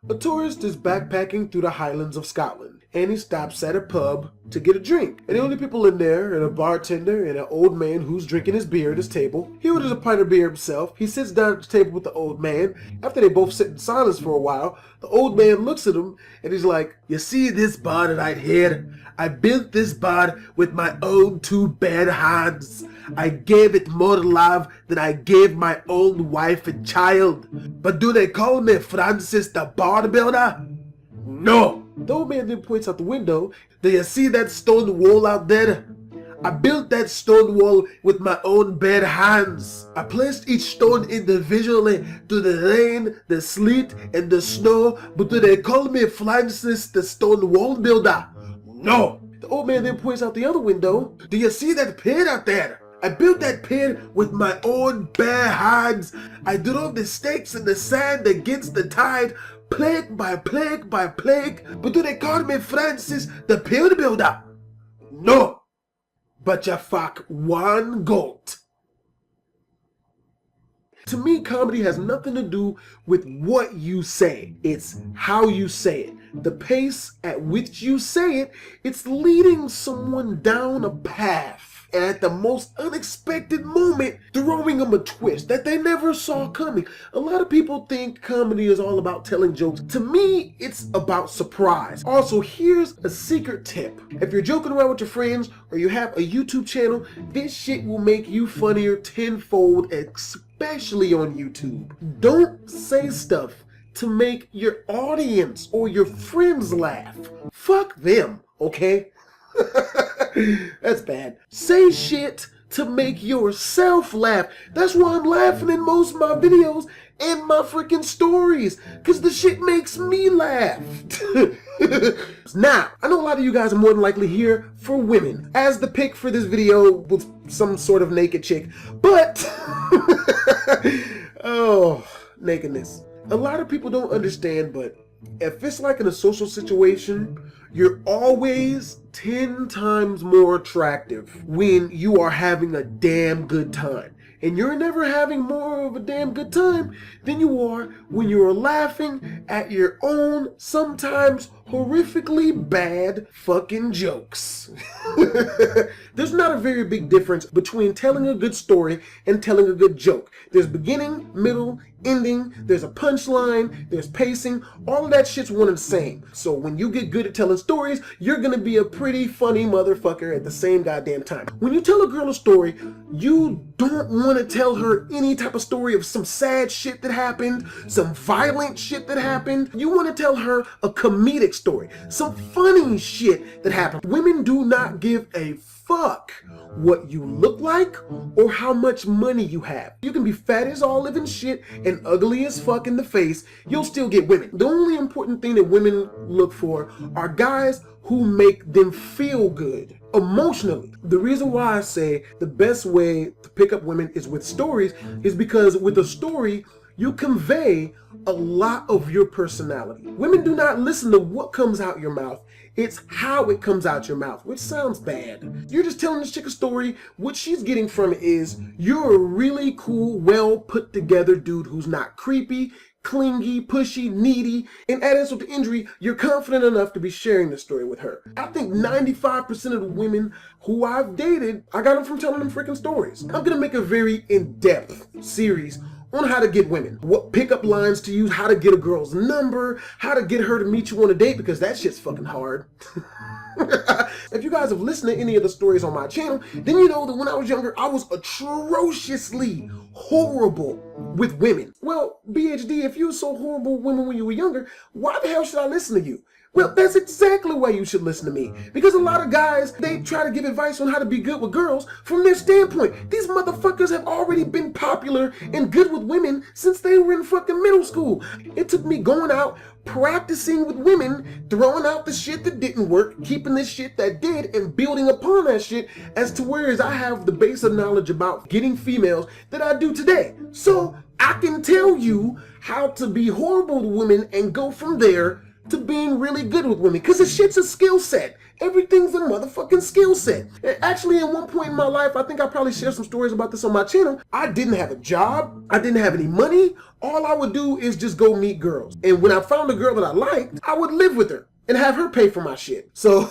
A tourist is backpacking through the Highlands of Scotland, and he stops at a pub to get a drink. And the only people in there are a bartender and an old man who's drinking his beer at his table. He orders a pint of beer himself. He sits down at the table with the old man. After they both sit in silence for a while, the old man looks at him and he's like, "You see this bar right here? I built this bar with my own two bare hands. I gave it more love than I gave my own wife and child. But do they call me Francis the Bar Builder? No." The old man then points out the window. "Do you see that stone wall out there? I built that stone wall with my own bare hands. I placed each stone individually through the rain, the sleet, and the snow. But do they call me Francis the Stone Wall Builder? No." The old man then points out the other window. "Do you see that pit out there? I built that pit with my own bare hands. I drove the stakes in the sand against the tide, plague by plague by plague. But do they call me Francis the Pit Builder? No. But you fuck one goat." To me, comedy has nothing to do with what you say. It's how you say it. The pace at which you say it, it's leading someone down a path. And at the most unexpected moment, throwing them a twist that they never saw coming. A lot of people think comedy is all about telling jokes. To me, it's about surprise. Also, here's a secret tip. If you're joking around with your friends or you have a YouTube channel, this shit will make you funnier tenfold, especially on YouTube. Don't say stuff to make your audience or your friends laugh. Fuck them, okay? That's bad. Say shit to make yourself laugh. That's why I'm laughing in most of my videos and my freaking stories, because the shit makes me laugh. Now, I know a lot of you guys are more than likely here for women, as the pic for this video was some sort of naked chick, but oh, nakedness. A lot of people don't understand, but if it's like in a social situation, you're always 10 times more attractive when you are having a damn good time. And you're never having more of a damn good time than you are when you are laughing at your own, sometimes horrifically bad fucking jokes. There's not a very big difference between telling a good story and telling a good joke. There's beginning, middle, ending, there's a punchline, there's pacing, all of that shit's one and the same. So when you get good at telling stories, you're gonna be a pretty funny motherfucker at the same goddamn time. When you tell a girl a story, you don't want to tell her any type of story of some sad shit that happened, some violent shit that happened. You want to tell her a comedic story, some funny shit that happened. Women do not give a fuck what you look like or how much money you have. You can be fat as all living shit and ugly as fuck in the face, you'll still get women. The only important thing that women look for are guys who make them feel good emotionally. The reason why I say the best way to pick up women is with stories is because with a story, you convey a lot of your personality. Women do not listen to what comes out your mouth. It's how it comes out your mouth, which sounds bad. You're just telling this chick a story. What she's getting from it is you're a really cool, well put together dude who's not creepy, clingy, pushy, needy, and add insult to injury, you're confident enough to be sharing this story with her. I think 95% of the women who I've dated, I got them from telling them freaking stories. I'm gonna make a very in-depth series on how to get women, what pickup lines to use, how to get a girl's number, how to get her to meet you on a date, because that shit's fucking hard. If you guys have listened to any of the stories on my channel, then you know that when I was younger, I was atrociously horrible with women. Well, BHD, if you were so horrible with women when you were younger, why the hell should I listen to you? Well, that's exactly why you should listen to me. Because a lot of guys, they try to give advice on how to be good with girls from their standpoint. These motherfuckers have already been popular and good with women since they were in fucking middle school. It took me going out, practicing with women, throwing out the shit that didn't work, keeping the shit that did, and building upon that shit as to whereas I have the base of knowledge about getting females that I do today. So I can tell you how to be horrible to women and go from there to being really good with women, because the shit's a skill set. Everything's a motherfucking skill set. And actually, at one point in my life, I think I probably shared some stories about this on my channel. I didn't have a job. I didn't have any money. All I would do is just go meet girls. And when I found a girl that I liked, I would live with her and have her pay for my shit. So,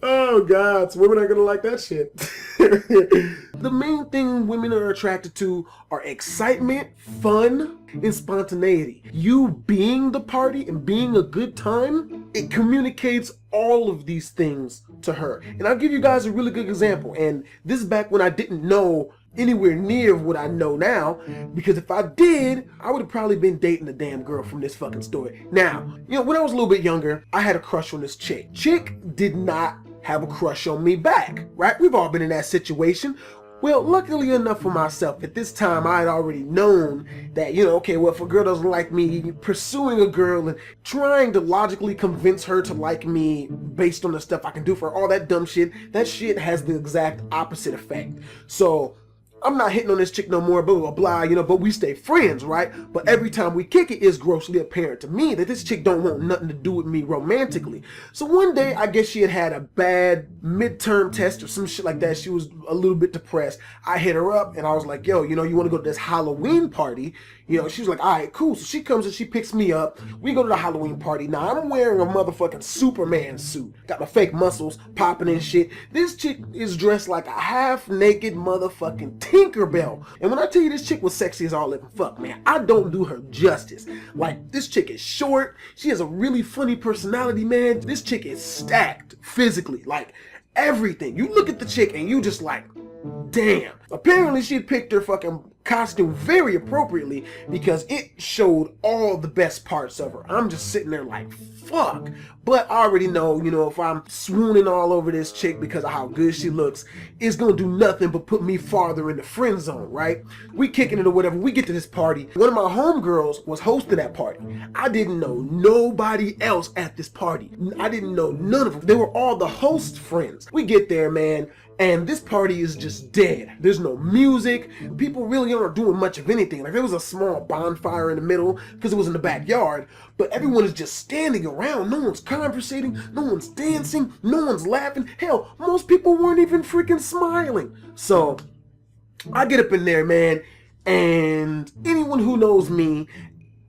oh God, so women are gonna like that shit. The main thing women are attracted to are excitement, fun, and spontaneity. You being the party and being a good time, it communicates all of these things to her. And I'll give you guys a really good example. And this is back when I didn't know anywhere near what I know now, because if I did, I would have probably been dating the damn girl from this fucking story. Now, you know, when I was a little bit younger, I had a crush on this chick. Chick did not have a crush on me back, right? We've all been in that situation. Well, luckily enough for myself, at this time I had already known that, you know, okay, well, if a girl doesn't like me, pursuing a girl and trying to logically convince her to like me based on the stuff I can do for her, all that dumb shit, that shit has the exact opposite effect. So I'm not hitting on this chick no more, blah, blah, blah, you know, but we stay friends, right? But every time we kick it, it's grossly apparent to me that this chick don't want nothing to do with me romantically. So one day, I guess she had a bad midterm test or some shit like that. She was a little bit depressed. I hit her up and I was like, yo, you know, you want to go to this Halloween party? You know, she was like, all right, cool. So she comes and she picks me up. We go to the Halloween party. Now, I'm wearing a motherfucking Superman suit. Got my fake muscles popping and shit. This chick is dressed like a half-naked motherfucking Tinkerbell. And when I tell you this chick was sexy as all living fuck, man, I don't do her justice. Like, this chick is short. She has a really funny personality, man. This chick is stacked physically. Like, everything. You look at the chick and you just like, damn. Apparently she picked her fucking costume very appropriately because it showed all the best parts of her. I'm just sitting there like, fuck. But I already know, you know, if I'm swooning all over this chick because of how good she looks, it's gonna do nothing but put me farther in the friend zone, right? We kicking it or whatever. We get to this party. One of my homegirls was hosting that party. I didn't know nobody else at this party. I didn't know none of them. They were all the host friends. We get there, man, and this party is just dead. There's no music. People really aren't doing much of anything. Like, there was a small bonfire in the middle because it was in the backyard, but everyone is just standing around. No one's conversating. No one's dancing. No one's laughing. Hell, most people weren't even freaking smiling. So I get up in there, man, and anyone who knows me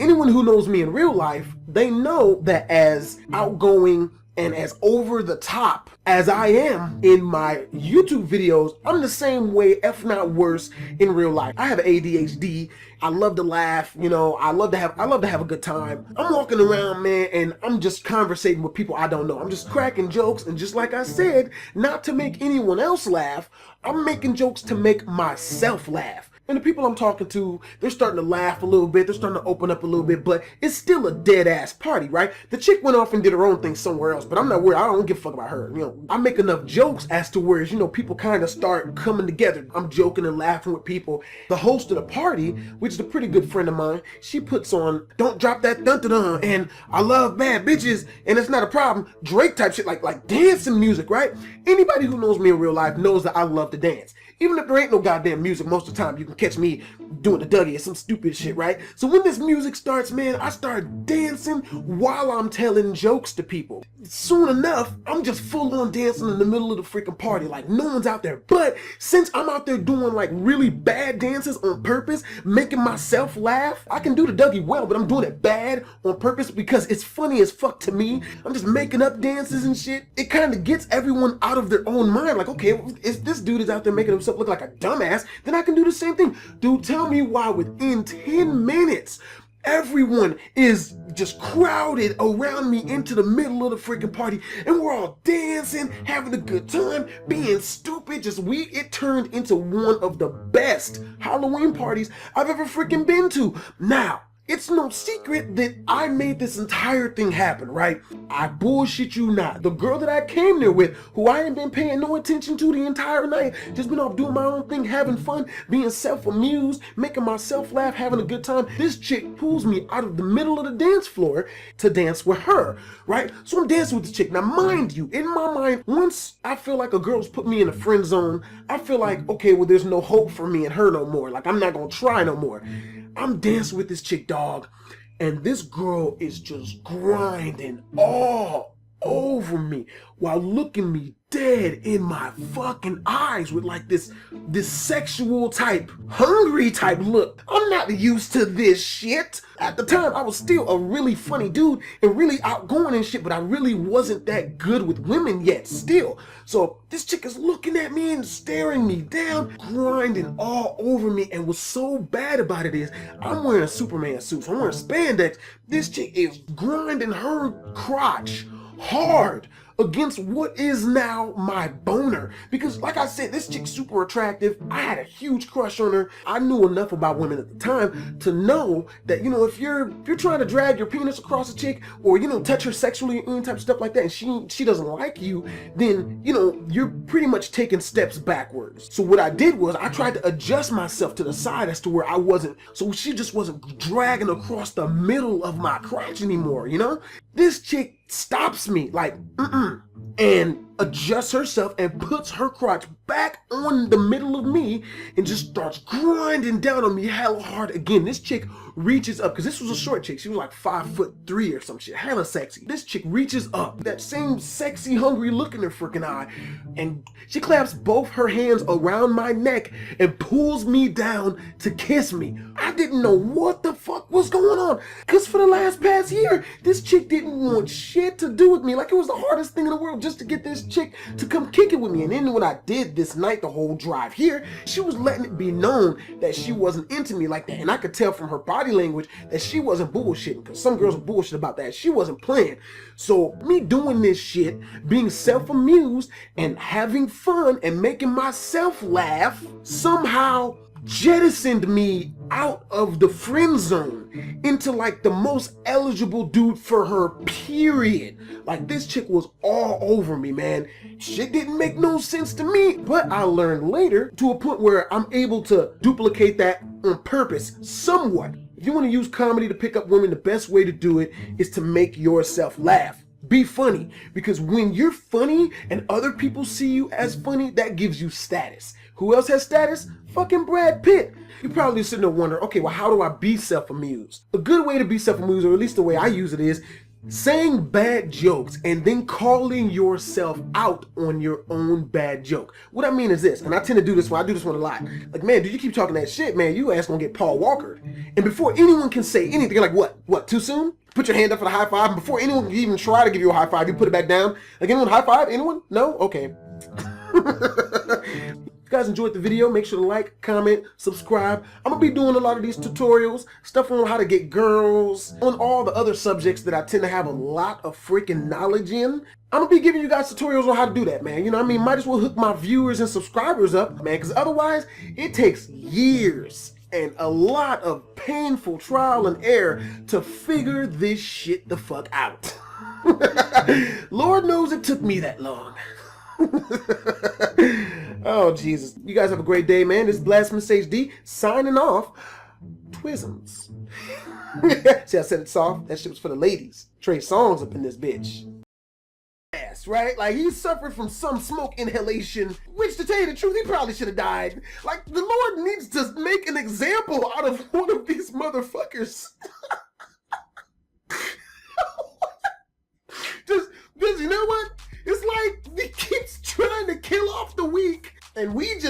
in real life, they know that as outgoing and as over the top as I am in my YouTube videos, I'm the same way, if not worse, in real life. I have ADHD. I love to laugh, you know, I love to have a good time. I'm walking around, man, and I'm just conversating with people I don't know. I'm just cracking jokes, and just like I said, not to make anyone else laugh, I'm making jokes to make myself laugh. And the people I'm talking to, they're starting to laugh a little bit. They're starting to open up a little bit, but it's still a dead-ass party, right? The chick went off and did her own thing somewhere else, but I'm not worried. I don't give a fuck about her. You know, I make enough jokes as to where, you know, people kind of start coming together. I'm joking and laughing with people. The host of the party, which is a pretty good friend of mine, she puts on "Don't Drop That Dun-Dun-Dun" and "I Love Bad Bitches" and "It's Not a Problem," Drake type shit, like dancing music, right? Anybody who knows me in real life knows that I love to dance. Even if there ain't no goddamn music, most of the time you can catch me doing the Dougie or some stupid shit, right? So when this music starts, man, I start dancing while I'm telling jokes to people. Soon enough, I'm just full on dancing in the middle of the freaking party, like no one's out there. But since I'm out there doing like really bad dances on purpose, making myself laugh, I can do the Dougie well, but I'm doing it bad on purpose because it's funny as fuck to me. I'm just making up dances and shit. It kind of gets everyone out of their own mind. Like, okay, if this dude is out there making himself look like a dumbass, then I can do the same thing. Dude, tell me why within 10 minutes, everyone is just crowded around me into the middle of the freaking party, and we're all dancing, having a good time, being stupid. It turned into one of the best Halloween parties I've ever freaking been to. Now, it's no secret that I made this entire thing happen, right? I bullshit you not. The girl that I came there with, who I ain't been paying no attention to the entire night, just been off doing my own thing, having fun, being self-amused, making myself laugh, having a good time. This chick pulls me out of the middle of the dance floor to dance with her, right? So I'm dancing with this chick. Now, mind you, in my mind, once I feel like a girl's put me in a friend zone, I feel like, okay, well, there's no hope for me and her no more. Like, I'm not gonna try no more. I'm dancing with this chick, dog, and this girl is just grinding all over me while looking me dead in my fucking eyes with like this sexual type, hungry type look. I'm not used to this shit. At the time, I was still a really funny dude and really outgoing and shit, but I really wasn't that good with women yet still. So this chick is looking at me and staring me down, grinding all over me, and what's so bad about it is I'm wearing a Superman suit, so I'm wearing spandex. This chick is grinding her crotch hard against what is now my boner. Because like I said, this chick's super attractive. I had a huge crush on her. I knew enough about women at the time to know that, you know, if you're trying to drag your penis across a chick or, you know, touch her sexually or any type of stuff like that, and she doesn't like you, then, you know, you're pretty much taking steps backwards. So what I did was I tried to adjust myself to the side as to where I wasn't, so she just wasn't dragging across the middle of my crotch anymore, you know? This chick stops me like, and adjusts herself and puts her crotch back on the middle of me and just starts grinding down on me hella hard again. This chick reaches up, because this was a short chick. She was like 5'3" or some shit, hella sexy. This chick reaches up, that same sexy, hungry look in her freaking eye, and she claps both her hands around my neck and pulls me down to kiss me. I didn't know what the fuck was going on, because for the past year, this chick didn't want shit to do with me. Like, it was the hardest thing in the world just to get this chick to come kick it with me. And then when I did this night, the whole drive here, she was letting it be known that she wasn't into me like that. And I could tell from her body language that she wasn't bullshitting, because some girls are bullshit about that. She wasn't playing. So me doing this shit, being self-amused and having fun and making myself laugh, somehow jettisoned me out of the friend zone into like the most eligible dude for her, period. Like, this chick was all over me, man. Shit didn't make no sense to me, but I learned later to a point where I'm able to duplicate that on purpose somewhat. If you want to use comedy to pick up women, the best way to do it is to make yourself laugh. Be funny, because when you're funny and other people see you as funny, that gives you status. Who else has status? Fucking Brad Pitt. You're probably sitting there wondering, okay, well, how do I be self-amused? A good way to be self-amused, or at least the way I use it, is saying bad jokes and then calling yourself out on your own bad joke. What I mean is this, and I tend to do this one, I do this one a lot. Like, man, dude, you keep talking that shit, man, you ass gonna get Paul Walkered. And before anyone can say anything, you're like, what, too soon? Put your hand up for the high five, and before anyone can even try to give you a high five, you put it back down. Like, anyone high five? Anyone? No? Okay. If you guys enjoyed the video, make sure to like, comment, subscribe. I'm gonna be doing a lot of these tutorials, stuff on how to get girls, on all the other subjects that I tend to have a lot of freaking knowledge in. I'm gonna be giving you guys tutorials on how to do that, man. You know what I mean? Might as well hook my viewers and subscribers up, man, because otherwise it takes years and a lot of painful trial and error to figure this shit the fuck out. Lord knows it took me that long. Oh, Jesus. You guys have a great day, man. This is BlastphamousHD signing off. Twisms. See, I said it soft. That shit was for the ladies. Trey Songz up in this bitch. Right? Like, he suffered from some smoke inhalation, which, to tell you the truth, he probably should have died. Like, the Lord needs to make an example out of one of these motherfuckers. Just, you know what? It's like he keeps trying to kill off the weak, and we just